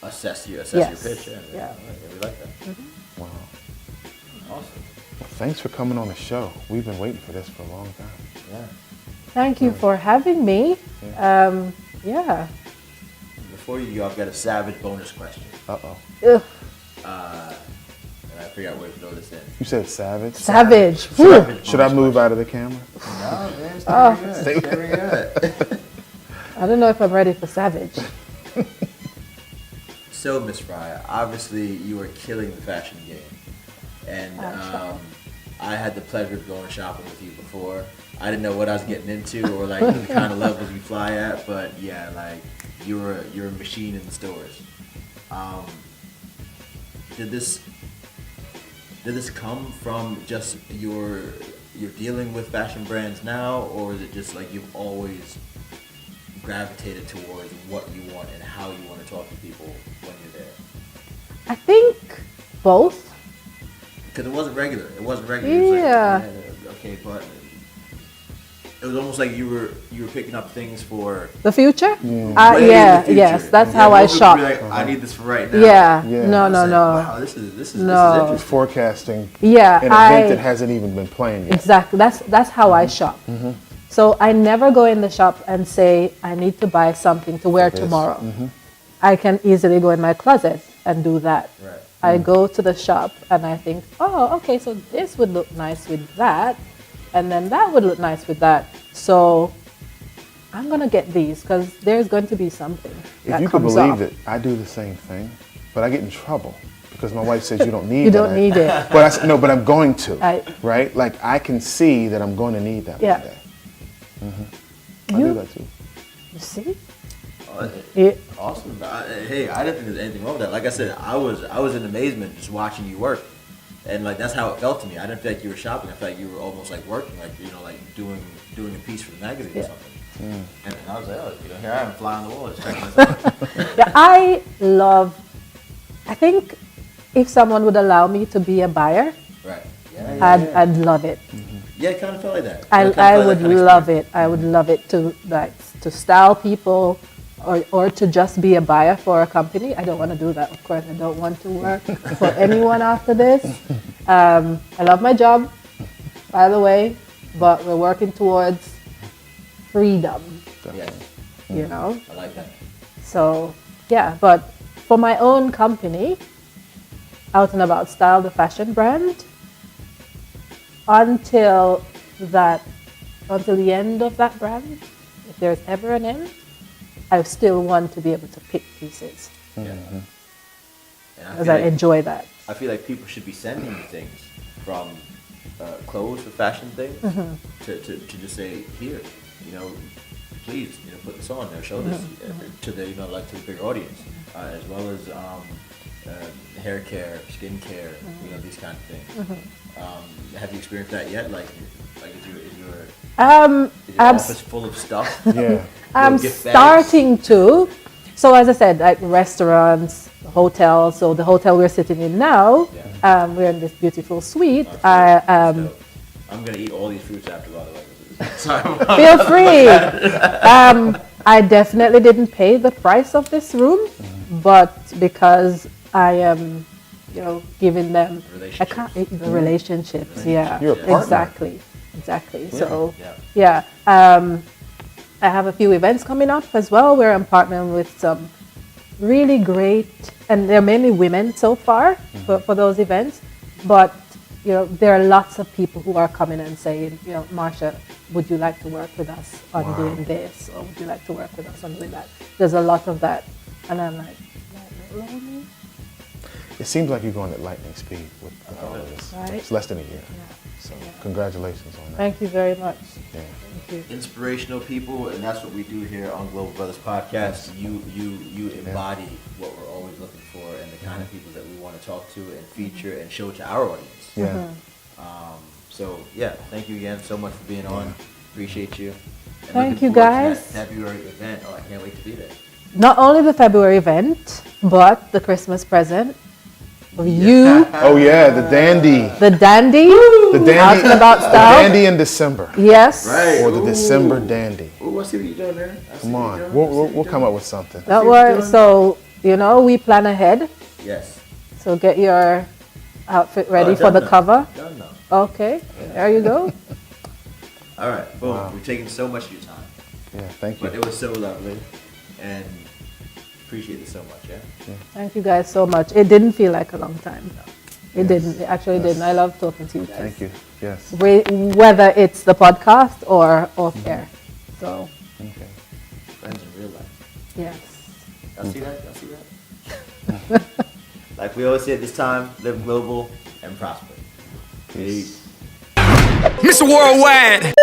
Speaker 4: assess
Speaker 5: Yes.
Speaker 4: your pitch. Yeah.
Speaker 5: Yeah.
Speaker 4: We like that.
Speaker 3: Wow.
Speaker 4: Awesome.
Speaker 3: Well, thanks for coming on the show. We've been waiting for this for a long time.
Speaker 4: Yeah.
Speaker 5: Thank you for having me. Yeah.
Speaker 4: Before you go, I've got a savage bonus question.
Speaker 3: Uh-oh.
Speaker 5: Ugh.
Speaker 4: And I forgot where to throw this in.
Speaker 3: You said savage?
Speaker 5: Savage.
Speaker 4: Savage
Speaker 5: Whew.
Speaker 4: bonus
Speaker 3: Should I move
Speaker 4: question.
Speaker 3: out of the camera?
Speaker 4: No, man, stay very good.
Speaker 5: I don't know if I'm ready for savage.
Speaker 4: So, Miss Fryer, obviously you are killing the fashion game. And I had the pleasure of going shopping with you before. I didn't know what I was getting into or like the kind of levels you fly at, but yeah, like you're a machine in the stores. Did this come from just you're dealing with fashion brands now, or is it just like you've always gravitated towards what you want and how you want to talk to people when you're there?
Speaker 5: I think both.
Speaker 4: Because it wasn't regular. It wasn't regular. It was
Speaker 5: Yeah.
Speaker 4: like, okay, but it was almost like you were picking up things for
Speaker 5: The future?
Speaker 4: way in
Speaker 5: Yeah,
Speaker 4: the future.
Speaker 5: yes, that's
Speaker 4: Yeah,
Speaker 5: how I
Speaker 4: most people
Speaker 5: shop.
Speaker 4: be like, I need this for right now.
Speaker 5: Yeah,
Speaker 3: Yeah.
Speaker 5: no,
Speaker 4: I was
Speaker 5: no,
Speaker 4: like,
Speaker 5: no.
Speaker 4: Wow, this is
Speaker 5: No.
Speaker 4: interesting.
Speaker 3: Forecasting
Speaker 5: Yeah,
Speaker 3: an event that hasn't even been planned yet.
Speaker 5: exactly. That's how I shop. So I never go in the shop and say I need to buy something to wear
Speaker 3: This.
Speaker 5: tomorrow. I can easily go in my closet and do that.
Speaker 4: Right.
Speaker 5: I go to the shop and I think, oh, okay, so this would look nice with that, and then that would look nice with that. So I'm gonna get these because there's going to be something
Speaker 3: If
Speaker 5: that
Speaker 3: you could
Speaker 5: comes
Speaker 3: believe
Speaker 5: up.
Speaker 3: it, I do the same thing, but I get in trouble because my wife says you don't need
Speaker 5: You
Speaker 3: that.
Speaker 5: don't need it.
Speaker 3: But I said, no, but I'm going to,
Speaker 5: Right.
Speaker 3: Like I can see that I'm going to need that
Speaker 5: Yeah.
Speaker 3: one day. I
Speaker 5: You-
Speaker 3: do that too.
Speaker 5: You see?
Speaker 4: Oh,
Speaker 5: It,
Speaker 4: awesome. Hey, I didn't think there's anything wrong with that. Like I said, I was in amazement just watching you work, and like that's how it felt to me. I didn't feel like you were shopping. I felt like you were almost like working, like like doing a piece for the magazine or
Speaker 5: Yeah.
Speaker 4: something. And I was like, oh, here I am, fly on the wall, just checking this out.
Speaker 5: yeah, I think if someone would allow me to be a buyer,
Speaker 4: Right. Yeah.
Speaker 5: I'd love it.
Speaker 4: Yeah, it kind of felt like that.
Speaker 5: I would love it. I would love it to to style people or to just be a buyer for a company. I don't want to do that. Of course, I don't want to work for anyone after this. I love my job, by the way, but we're working towards freedom,
Speaker 4: Yes,
Speaker 5: you know?
Speaker 4: I like that.
Speaker 5: So, yeah, but for my own company, Out and About Style, the fashion brand, until the end of that brand, if there's ever an end, I still want to be able to pick pieces
Speaker 4: Yeah. And
Speaker 5: because I enjoy that.
Speaker 4: I feel like people should be sending you things from clothes for fashion things to just say, here, please, put this on there, show this to the, to the bigger audience, as well as hair care, skin care, these kind of things. Have you experienced that yet? Like is your office full of stuff?
Speaker 3: Yeah.
Speaker 5: I'm
Speaker 4: gift bags?
Speaker 5: starting to. So as I said, like restaurants, hotels. So the hotel we're sitting in now, we're in this beautiful suite.
Speaker 4: I'm gonna eat all these fruits after, by the way. Sorry.
Speaker 5: Feel free. I definitely didn't pay the price of this room, but because I am, giving them the relationships. Yeah,
Speaker 3: You're a partner.
Speaker 5: Exactly. So, yeah. I have a few events coming up as well where I'm partnering with some really great, and they're mainly women so far for those events, but there are lots of people who are coming and saying, Marsha, would you like to work with us on doing this, or would you like to work with us on doing that? There's a lot of that, and I'm like,
Speaker 3: It seems like you're going at lightning speed with all of this.
Speaker 5: Right.
Speaker 3: It's less than a year.
Speaker 5: Yeah.
Speaker 3: So congratulations on that.
Speaker 5: Thank you very much.
Speaker 3: Yeah.
Speaker 5: Thank you.
Speaker 4: Inspirational people, and that's what we do here on Global Brothers Podcast. You embody what we're always looking for, and the kind of people that we want to talk to and feature and show to our audience.
Speaker 3: Yeah.
Speaker 4: So yeah, thank you again so much for being on. Appreciate you. And
Speaker 5: Thank
Speaker 4: looking
Speaker 5: you,
Speaker 4: forward to
Speaker 5: guys.
Speaker 4: that February event. Oh, I can't wait to be there.
Speaker 5: Not only the February event, but the Christmas present of you,
Speaker 3: Oh yeah, the dandy.
Speaker 5: the dandy,
Speaker 3: The dandy.
Speaker 5: Out and About
Speaker 3: the
Speaker 5: Style.
Speaker 3: dandy in December.
Speaker 5: Yes.
Speaker 4: Right.
Speaker 3: Or the
Speaker 4: Ooh.
Speaker 3: December dandy.
Speaker 4: Ooh, I see what you're doing there. I see
Speaker 3: Come
Speaker 4: what
Speaker 3: on.
Speaker 4: you're doing.
Speaker 3: We'll come up with something.
Speaker 5: Don't worry. So, we plan ahead.
Speaker 4: Yes.
Speaker 5: So get your outfit ready for
Speaker 4: done
Speaker 5: the
Speaker 4: now.
Speaker 5: cover.
Speaker 4: Done now.
Speaker 5: Okay. There you go.
Speaker 4: All right. Boom.
Speaker 3: Wow.
Speaker 4: We've taken so much of your time,
Speaker 3: Yeah, thank you.
Speaker 4: but it was so lovely, and appreciate it so much. Yeah.
Speaker 5: Thank you guys so much. It didn't feel like a long time. It didn't. It actually didn't. I love talking to you guys.
Speaker 3: Thank you. Yes.
Speaker 5: Whether it's the podcast or off air. So,
Speaker 3: Okay.
Speaker 4: Friends in real life.
Speaker 5: yes.
Speaker 4: Y'all see that? Y'all see that? Like we always say at this time, live global and prosper. Peace.
Speaker 2: Mr. Worldwide.